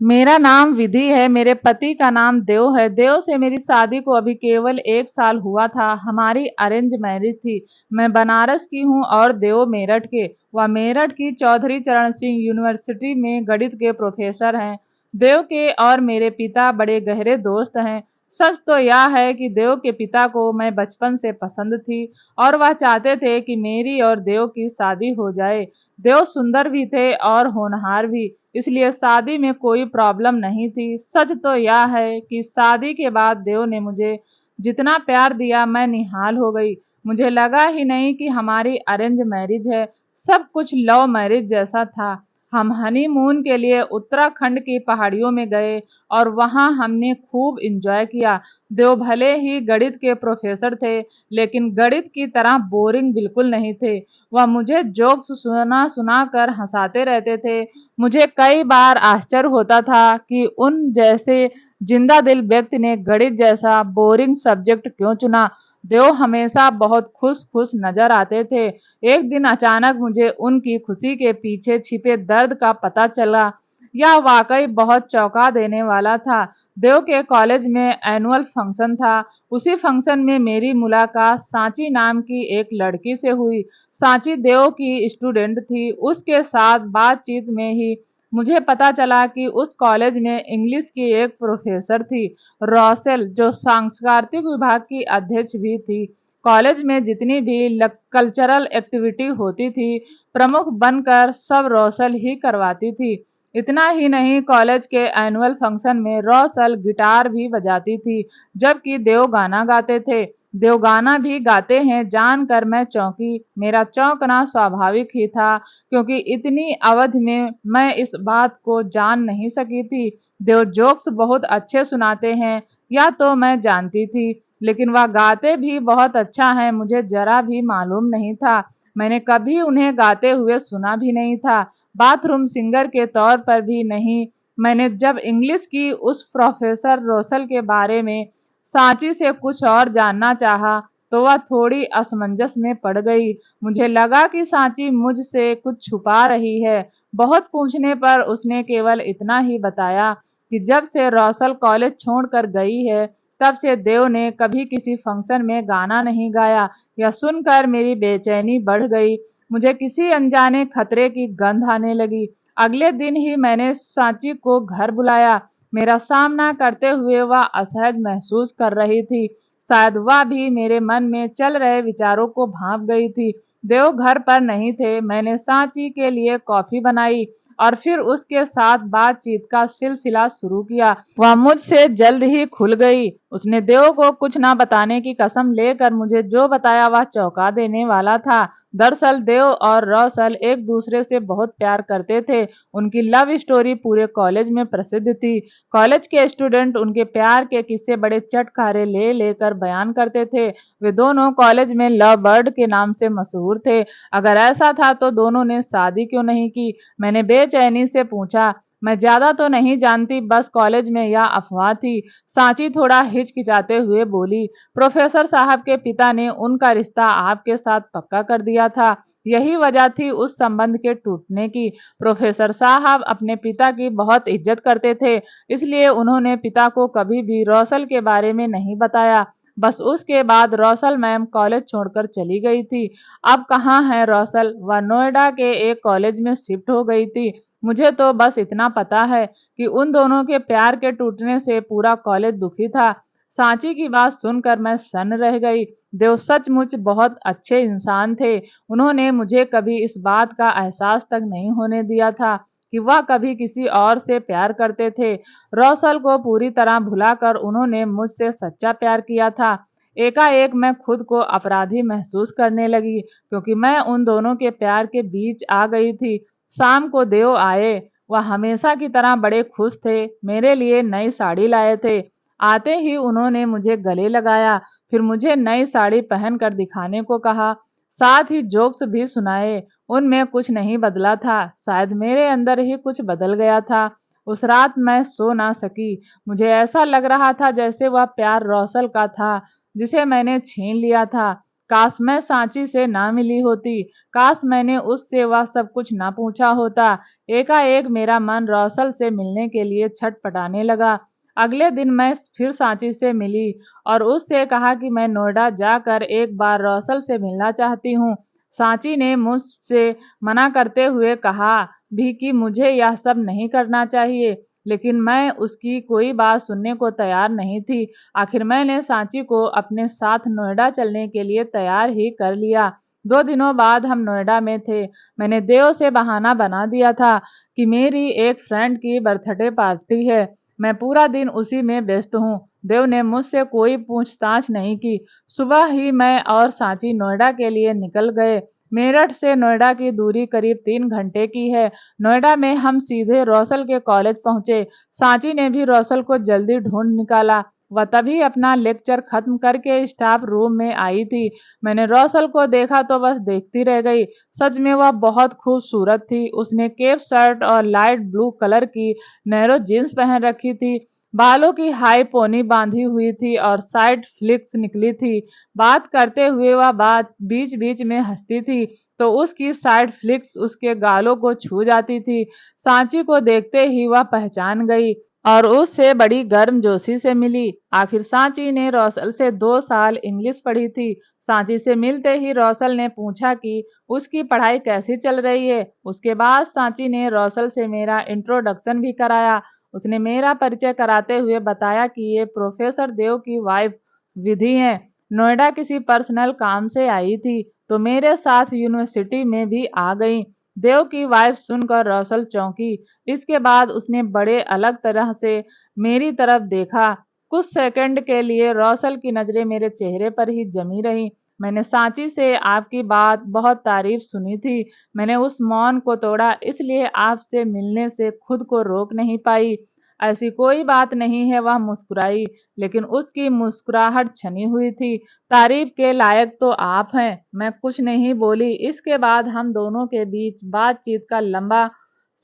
मेरा नाम विधि है। मेरे पति का नाम देव है। देव से मेरी शादी को अभी केवल 1 साल हुआ था। हमारी अरेंज मैरिज थी। मैं बनारस की हूँ और देव मेरठ के। वह मेरठ की चौधरी चरण सिंह यूनिवर्सिटी में गणित के प्रोफेसर हैं। देव के और मेरे पिता बड़े गहरे दोस्त हैं। सच तो यह है कि देव के पिता को मैं बचपन से पसंद थी और वह चाहते थे कि मेरी और देव की शादी हो जाए। देव सुंदर भी थे और होनहार भी, इसलिए शादी में कोई प्रॉब्लम नहीं थी। सच तो यह है कि शादी के बाद देव ने मुझे जितना प्यार दिया मैं निहाल हो गई। मुझे लगा ही नहीं कि हमारी अरेंज मैरिज है। सब कुछ लव मैरिज जैसा था। हम हनीमून के लिए उत्तराखंड की पहाड़ियों में गए और वहां हमने खूब एंजॉय किया। देव भले ही गणित के प्रोफेसर थे, लेकिन गणित की तरह बोरिंग बिल्कुल नहीं थे। वह मुझे जोक्स सुना सुना कर हंसाते रहते थे। मुझे कई बार आश्चर्य होता था कि उन जैसे जिंदा दिल व्यक्ति ने गणित जैसा बोरिंग सब्जेक्ट क्यों चुना। देव हमेशा बहुत खुश खुश नजर आते थे। एक दिन अचानक मुझे उनकी खुशी के पीछे छिपे दर्द का पता चला। यह वाकई बहुत चौंका देने वाला था। देव के कॉलेज में एनुअल फंक्शन था। उसी फंक्शन में मेरी मुलाकात सांची नाम की एक लड़की से हुई। सांची देव की स्टूडेंट थी। उसके साथ बातचीत में ही मुझे पता चला कि उस कॉलेज में इंग्लिश की एक प्रोफेसर थी, रॉसेल, जो सांस्कृतिक विभाग की अध्यक्ष भी थी। कॉलेज में जितनी भी कल्चरल एक्टिविटी होती थी, प्रमुख बनकर सब रॉसेल ही करवाती थी। इतना ही नहीं, कॉलेज के एनुअल फंक्शन में रॉसेल गिटार भी बजाती थी, जबकि देव गाना गाते थे। देव गाना भी गाते हैं जानकर मैं चौंकी। मेरा चौंकना स्वाभाविक ही था, क्योंकि इतनी अवधि में मैं इस बात को जान नहीं सकी थी। देव जोक्स बहुत अच्छे सुनाते हैं, या तो मैं जानती थी, लेकिन वह गाते भी बहुत अच्छा है मुझे जरा भी मालूम नहीं था। मैंने कभी उन्हें गाते हुए सुना भी नहीं था, बाथरूम सिंगर के तौर पर भी नहीं। मैंने जब इंग्लिश की उस प्रोफेसर रोसल के बारे में सांची से कुछ और जानना चाहा, तो वह थोड़ी असमंजस में पड़ गई। मुझे लगा कि सांची मुझसे कुछ छुपा रही है। बहुत पूछने पर उसने केवल इतना ही बताया कि जब से रौसल कॉलेज छोड़कर गई है, तब से देव ने कभी किसी फंक्शन में गाना नहीं गाया। यह सुनकर मेरी बेचैनी बढ़ गई। मुझे किसी अनजाने खतरे की गंध आने लगी। अगले दिन ही मैंने सांची को घर बुलाया। मेरा सामना करते हुए वह असहज महसूस कर रही थी। शायद वह भी मेरे मन में चल रहे विचारों को भांप गई थी। देव घर पर नहीं थे। मैंने सांची के लिए कॉफी बनाई और फिर उसके साथ बातचीत का सिलसिला शुरू किया। वह मुझसे जल्द ही खुल गई। उसने देव को कुछ ना बताने की कसम लेकर मुझे जो बताया वह चौंका देने वाला था। दरअसल देव और रौसल एक दूसरे से बहुत प्यार करते थे। उनकी लव स्टोरी पूरे कॉलेज में प्रसिद्ध थी। कॉलेज के स्टूडेंट उनके प्यार के किस्से बड़े चटखारे ले लेकर बयान करते थे। वे दोनों कॉलेज में लव बर्ड के नाम से मशहूर थे। अगर ऐसा था तो दोनों ने शादी क्यों नहीं की? मैंने बेचैनी से पूछा। मैं ज्यादा तो नहीं जानती, बस कॉलेज में यह अफवाह थी। सांची थोड़ा हिचकिचाते हुए बोली, प्रोफेसर साहब के पिता ने उनका रिश्ता आपके साथ पक्का कर दिया था। यही वजह थी उस संबंध के टूटने की। प्रोफेसर साहब अपने पिता की बहुत इज्जत करते थे, इसलिए उन्होंने पिता को कभी भी रौसल के बारे में नहीं बताया। बस उसके बाद रौसल मैम कॉलेज छोड़कर चली गई थी। अब कहाँ है रौसल? वह नोएडा के एक कॉलेज में शिफ्ट हो गई थी। मुझे तो बस इतना पता है कि उन दोनों के प्यार के टूटने से पूरा कॉलेज दुखी था। सांची की बात सुनकर मैं सन्न रह गई। देव सचमुच बहुत अच्छे इंसान थे। उन्होंने मुझे कभी इस बात का एहसास तक नहीं होने दिया था कि वह कभी किसी और से प्यार करते थे। रौसल को पूरी तरह भुलाकर उन्होंने मुझसे सच्चा प्यार किया था। एकाएक मैं खुद को अपराधी महसूस करने लगी, क्योंकि मैं उन दोनों के प्यार के बीच आ गई थी। शाम को देव आए। वह हमेशा की तरह बड़े खुश थे। मेरे लिए नई साड़ी लाए थे। आते ही उन्होंने मुझे गले लगाया, फिर मुझे नई साड़ी पहनकर दिखाने को कहा। साथ ही जोक्स भी सुनाए। उनमें कुछ नहीं बदला था, शायद मेरे अंदर ही कुछ बदल गया था। उस रात मैं सो ना सकी। मुझे ऐसा लग रहा था जैसे वह प्यार रौसल का था, जिसे मैंने छीन लिया था। काश मैं सांची से ना मिली होती, काश मैंने उससे वह सब कुछ ना पूछा होता। एकाएक मेरा मन रौसल से मिलने के लिए छटपटाने लगा। अगले दिन मैं फिर सांची से मिली और उससे कहा कि मैं नोएडा जाकर एक बार रौसल से मिलना चाहती हूँ। सांची ने मुझसे मना करते हुए कहा भी कि मुझे यह सब नहीं करना चाहिए, लेकिन मैं उसकी कोई बात सुनने को तैयार नहीं थी। आखिर मैंने सांची को अपने साथ नोएडा चलने के लिए तैयार ही कर लिया। 2 दिनों बाद हम नोएडा में थे। मैंने देव से बहाना बना दिया था कि मेरी एक फ्रेंड की बर्थडे पार्टी है। मैं पूरा दिन उसी में व्यस्त हूँ। देव ने मुझसे कोई पूछताछ नहीं की। सुबह ही मैं और सांची नोएडा के लिए निकल गए। मेरठ से नोएडा की दूरी करीब 3 घंटे की है। नोएडा में हम सीधे रौसल के कॉलेज पहुंचे। सांची ने भी रौसल को जल्दी ढूंढ निकाला। वह तभी अपना लेक्चर खत्म करके स्टाफ रूम में आई थी। मैंने रौसल को देखा तो बस देखती रह गई। सच में वह बहुत खूबसूरत थी। उसने केप शर्ट और लाइट ब्लू कलर की नैरो जीन्स पहन रखी थी। बालों की हाई पोनी बांधी हुई थी और साइड फ्लिक्स निकली थी। बात करते हुए वह बात बीच बीच में हंसती थी तो उसकी साइड फ्लिक्स उसके गालों को छू जाती थी। सांची को देखते ही वह पहचान गई और उससे बड़ी गर्मजोशी से मिली। आखिर सांची ने रौसल से 2 साल इंग्लिश पढ़ी थी। सांची से मिलते ही रौसल ने पूछा कि उसकी पढ़ाई कैसी चल रही है। उसके बाद सांची ने रौसल से मेरा इंट्रोडक्शन भी कराया। उसने मेरा परिचय कराते हुए बताया कि ये प्रोफेसर देव की वाइफ विधि हैं। नोएडा किसी पर्सनल काम से आई थी तो मेरे साथ यूनिवर्सिटी में भी आ गई। देव की वाइफ सुनकर रौसल चौंकी। इसके बाद उसने बड़े अलग तरह से मेरी तरफ देखा। कुछ सेकंड के लिए रौसल की नजरें मेरे चेहरे पर ही जमी रही। मैंने सांची से आपकी बात बहुत तारीफ सुनी थी। मैंने उस मौन को तोड़ा, इसलिए आपसे मिलने से खुद को रोक नहीं पाई। ऐसी कोई बात नहीं है, वह मुस्कुराई, लेकिन उसकी मुस्कुराहट छनी हुई थी। तारीफ के लायक तो आप हैं। मैं कुछ नहीं बोली। इसके बाद हम दोनों के बीच बातचीत का लंबा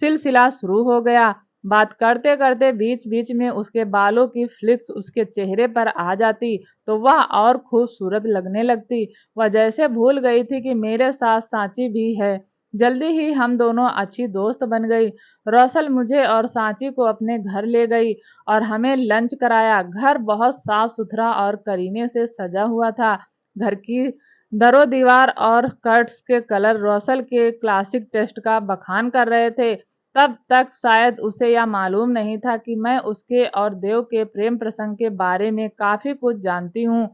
सिलसिला शुरू हो गया। बात करते करते बीच बीच में उसके बालों की फ्लिक्स उसके चेहरे पर आ जाती तो वह और खूबसूरत लगने लगती। वह जैसे भूल गई थी कि मेरे साथ सांची भी है। जल्दी ही हम दोनों अच्छी दोस्त बन गई। रौसल मुझे और सांची को अपने घर ले गई और हमें लंच कराया। घर बहुत साफ सुथरा और करीने से सजा हुआ था। घर की दरो दीवार और कर्ट्स के कलर रौसल के क्लासिक टेस्ट का बखान कर रहे थे। तब तक शायद उसे यह मालूम नहीं था कि मैं उसके और देव के प्रेम प्रसंग के बारे में काफी कुछ जानती हूँ।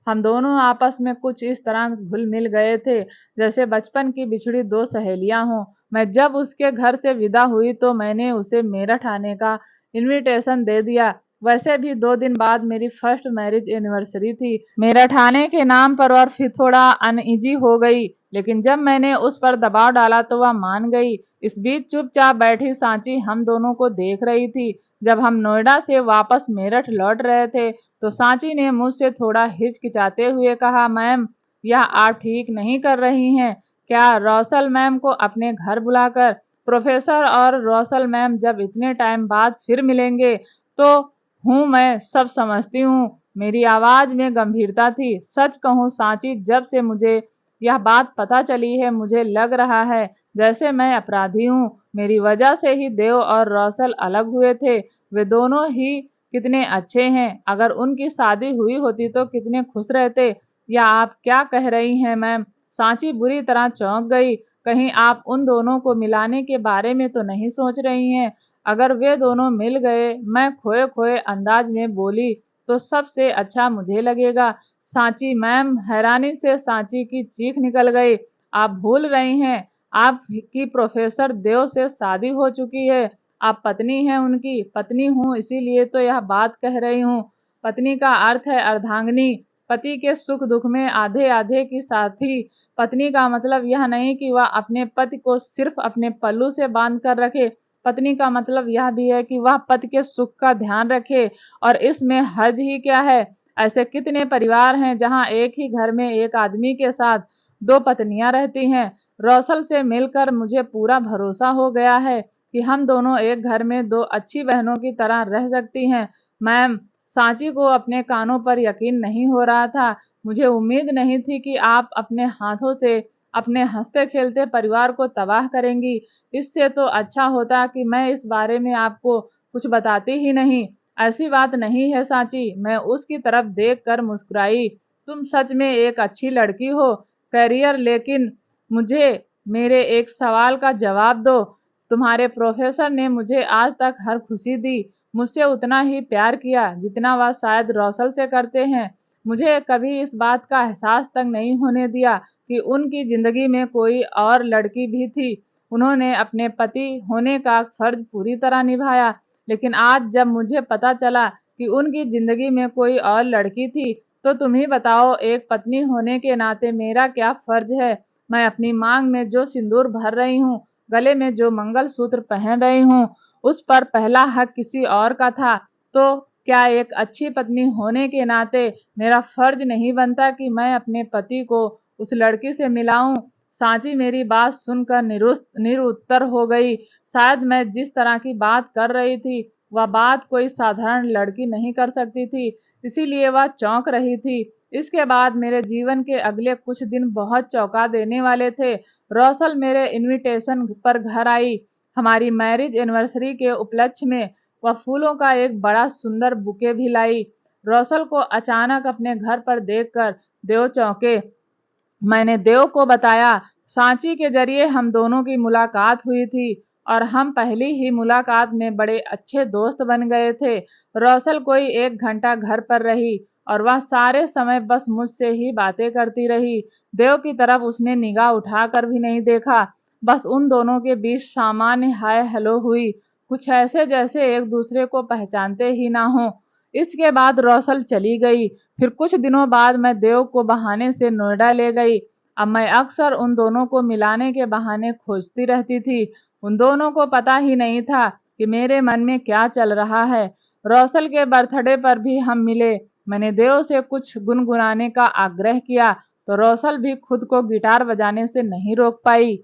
हम दोनों आपस में कुछ इस तरह घुल मिल गए थे जैसे बचपन की बिछड़ी दो सहेलियां हों। मैं जब उसके घर से विदा हुई तो मैंने उसे मेरठ आने का इनविटेशन दे दिया। वैसे भी 2 दिन बाद मेरी फर्स्ट मैरिज एनिवर्सरी थी। मेरठ आने के नाम पर और फिर थोड़ा अनईजी हो गई, लेकिन जब मैंने उस पर दबाव डाला तो वह मान गई। इस बीच चुपचाप बैठी सांची हम दोनों को देख रही थी। जब हम नोएडा से वापस मेरठ लौट रहे थे तो सांची ने मुझसे थोड़ा हिचकिचाते हुए कहा, मैम, यह आप ठीक नहीं कर रही हैं। क्या रौसल मैम को अपने घर बुलाकर? प्रोफेसर और रौसल मैम जब इतने टाइम बाद फिर मिलेंगे तो हूँ, मैं सब समझती हूँ। मेरी आवाज में गंभीरता थी। सच कहूँ सांची, जब से मुझे यह बात पता चली है मुझे लग रहा है जैसे मैं अपराधी हूँ। मेरी वजह से ही देव और रौसल अलग हुए थे। वे दोनों ही कितने अच्छे हैं। अगर उनकी शादी हुई होती तो कितने खुश रहते। या आप क्या कह रही हैं मैम? सांची बुरी तरह चौंक गई। कहीं आप उन दोनों को मिलाने के बारे में तो नहीं सोच रही हैं? अगर वे दोनों मिल गए, मैं खोए खोए अंदाज में बोली, तो सबसे अच्छा मुझे लगेगा। सांची मैम, हैरानी से सांची की चीख निकल गई। आप भूल रही हैं, आपकी प्रोफेसर देव से शादी हो चुकी है। आप पत्नी हैं उनकी। पत्नी हूँ इसीलिए तो यह बात कह रही हूँ। पत्नी का अर्थ है अर्धांगिनी, पति के सुख दुख में आधे आधे की साथी। पत्नी का मतलब यह नहीं कि वह अपने पति को सिर्फ अपने पल्लू से बांध कर रखे। पत्नी का मतलब यह भी है कि वह पति के सुख का ध्यान रखे। और इसमें हर्ज ही क्या है? ऐसे कितने परिवार हैं जहां एक ही घर में एक आदमी के साथ 2 पत्नियां रहती हैं। रौसल से मिलकर मुझे पूरा भरोसा हो गया है कि हम दोनों एक घर में 2 अच्छी बहनों की तरह रह सकती हैं। मैम, सांची को अपने कानों पर यकीन नहीं हो रहा था। मुझे उम्मीद नहीं थी कि आप अपने हाथों से अपने हंसते खेलते परिवार को तबाह करेंगी। इससे तो अच्छा होता कि मैं इस बारे में आपको कुछ बताती ही नहीं। ऐसी बात नहीं है सांची। मैं उसकी तरफ देखकर मुस्कुराई। तुम सच में एक अच्छी लड़की हो, करियर, लेकिन मुझे मेरे एक सवाल का जवाब दो। तुम्हारे प्रोफेसर ने मुझे आज तक हर खुशी दी, मुझसे उतना ही प्यार किया जितना वह शायद रौसल से करते हैं। मुझे कभी इस बात का एहसास तक नहीं होने दिया कि उनकी जिंदगी में कोई और लड़की भी थी। उन्होंने अपने पति होने का फर्ज पूरी तरह निभाया, लेकिन आज जब मुझे पता चला कि उनकी जिंदगी में कोई और लड़की थी, तो तुम ही बताओ, एक पत्नी होने के नाते मेरा क्या फर्ज है। मैं अपनी मांग में जो सिंदूर भर रही हूँ, गले में जो मंगलसूत्र पहन रही हूँ, उस पर पहला हक किसी और का था। तो क्या एक अच्छी पत्नी होने के नाते मेरा फर्ज नहीं बनता कि मैं अपने पति को उस लड़की से मिलाऊं? सांची मेरी बात सुनकर निरुत्तर हो गई। शायद मैं जिस तरह की बात कर रही थी, वह बात कोई साधारण लड़की नहीं कर सकती थी, इसीलिए वह चौंक रही थी। इसके बाद मेरे जीवन के अगले कुछ दिन बहुत चौंका देने वाले थे। रौसल मेरे इनविटेशन पर घर आई। हमारी मैरिज एनिवर्सरी के उपलक्ष्य में वह फूलों का एक बड़ा सुंदर बुके भी लाई। रौसल को अचानक अपने घर पर देखकर देव चौंके। मैंने देव को बताया, सांची के जरिए हम दोनों की मुलाकात हुई थी और हम पहली ही मुलाकात में बड़े अच्छे दोस्त बन गए थे। रौसल कोई 1 घंटा घर पर रही और वह सारे समय बस मुझसे ही बातें करती रही। देव की तरफ उसने निगाह उठाकर भी नहीं देखा। बस उन दोनों के बीच सामान्य हाय हेलो हुई, कुछ ऐसे जैसे एक दूसरे को पहचानते ही ना हो। इसके बाद रौसल चली गई। फिर कुछ दिनों बाद मैं देव को बहाने से नोएडा ले गई। अब मैं अक्सर उन दोनों को मिलाने के बहाने खोजती रहती थी। उन दोनों को पता ही नहीं था कि मेरे मन में क्या चल रहा है। रौसल के बर्थडे पर भी हम मिले। मैंने देव से कुछ गुनगुनाने का आग्रह किया, तो रौसल भी खुद को गिटार बजाने से नहीं रोक पाई।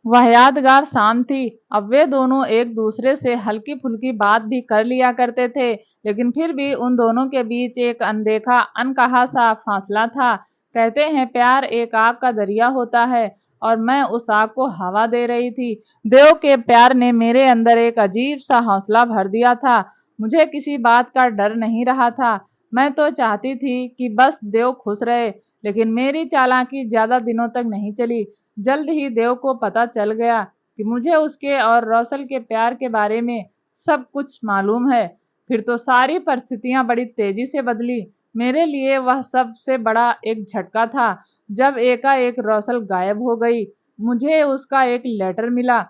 वह यादगार शाम थी। अब वे दोनों एक दूसरे से हल्की फुल्की बात भी कर लिया करते थे, लेकिन फिर भी उन दोनों के बीच एक अनदेखा अनकहा सा फासला था। कहते हैं प्यार एक आग का दरिया होता है, और मैं उस आग को हवा दे रही थी। देव के प्यार ने मेरे अंदर एक अजीब सा हौसला भर दिया था। मुझे किसी बात का डर नहीं रहा था। मैं तो चाहती थी कि बस देव खुश रहे, लेकिन मेरी चालाकी ज्यादा दिनों तक नहीं चली। जल्द ही देव को पता चल गया कि मुझे उसके और रौसल के प्यार के बारे में सब कुछ मालूम है। फिर तो सारी परिस्थितियां बड़ी तेजी से बदली। मेरे लिए वह सबसे बड़ा एक झटका था जब एकाएक रौसल गायब हो गई। मुझे उसका एक लेटर मिला।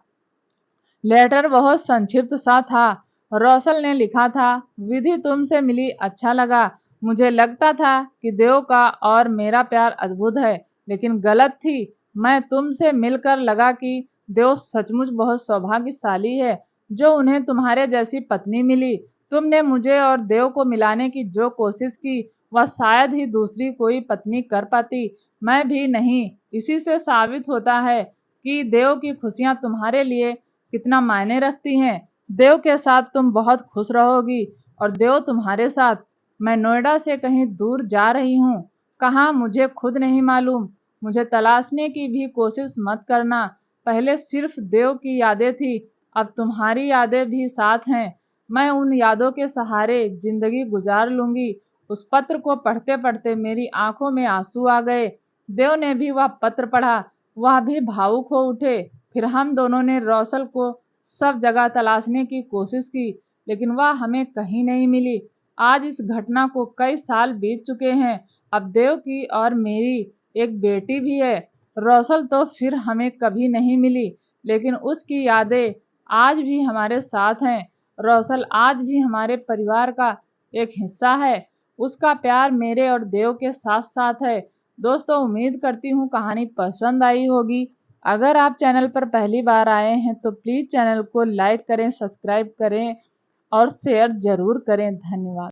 लेटर बहुत संक्षिप्त सा था। रौसल ने लिखा था, विधि तुमसे मिली अच्छा लगा। मुझे लगता था कि देव का और मेरा प्यार अद्भुत है, लेकिन गलत थी। मैं तुमसे मिलकर लगा कि देव सचमुच बहुत सौभाग्यशाली है जो उन्हें तुम्हारे जैसी पत्नी मिली। तुमने मुझे और देव को मिलाने की जो कोशिश की, वह शायद ही दूसरी कोई पत्नी कर पाती, मैं भी नहीं। इसी से साबित होता है कि देव की खुशियां तुम्हारे लिए कितना मायने रखती हैं। देव के साथ तुम बहुत खुश रहोगी और देव तुम्हारे साथ। मैं नोएडा से कहीं दूर जा रही हूँ, कहाँ मुझे खुद नहीं मालूम। मुझे तलाशने की भी कोशिश मत करना। पहले सिर्फ देव की यादें थी, अब तुम्हारी यादें भी साथ हैं। मैं उन यादों के सहारे जिंदगी गुजार लूंगी। उस पत्र को पढ़ते पढ़ते मेरी आंखों में आंसू आ गए। देव ने भी वह पत्र पढ़ा, वह भी भावुक हो उठे। फिर हम दोनों ने रौसल को सब जगह तलाशने की कोशिश की, लेकिन वह हमें कहीं नहीं मिली। आज इस घटना को कई साल बीत चुके हैं। अब देव की और मेरी एक बेटी भी है। रौसल तो फिर हमें कभी नहीं मिली, लेकिन उसकी यादें आज भी हमारे साथ हैं। रौसल आज भी हमारे परिवार का एक हिस्सा है। उसका प्यार मेरे और देव के साथ साथ है। दोस्तों, उम्मीद करती हूँ कहानी पसंद आई होगी। अगर आप चैनल पर पहली बार आए हैं तो प्लीज़ चैनल को लाइक करें, सब्सक्राइब करें और शेयर ज़रूर करें। धन्यवाद।